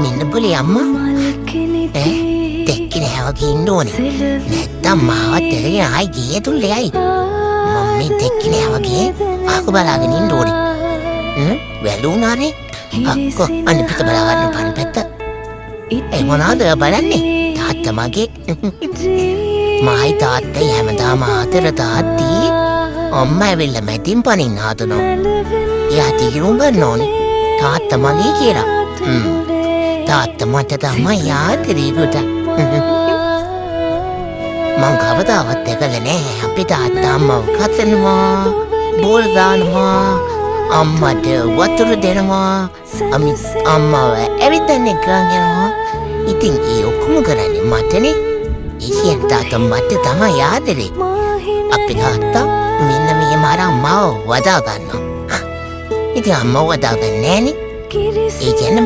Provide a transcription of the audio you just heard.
මෙන්න පොලේ අම්මා දෙක්කේ නැවගේ ඉන්න ඕනේ. නැත්තම් මාවත් එක්කගෙන ආයි ගේ තුල්ලේ යයි. මම මේ දෙක්කේ නැවගේ ආක බලාගෙන ඉන්න ඕනේ. වැළුණානේ. අක්කෝ අනිත් පිට බලා ගන්න පන් පැත්ත. ඒ මොනවාද බලන්නේ? තාත්තා මගේ. මායි තාත්තයි හැමදාම ආතර තාත්ති අම්මා ඇවිල්ලා මැදින් පනින්න හදනවා. එයා තීරුම් ගන්න ඕනේ තාත්තා මගේ කියලා. තාත්තා මට තමයි ආදරේ පුතා. මං කවදාවත් දැකලා නැහැ අපේ තාත්තා අම්මව කතනවා, බෝල් දානවා, අම්මට වතුර දෙනවා, අම්මව ඇවිත්න්නේ කරනවා. ඉතින් ඒ ඔක්කොම කරන්නේ මටනේ. ඉතින් තාත්තා මට තමයි ආදරේ. අපේ තාත්තා මෙන්න මේ මාර අම්මව වදා ගන්නවා. ඉතින් අම්මව වදා ගන්නේ නැහනේ. ඒ කියන්නේ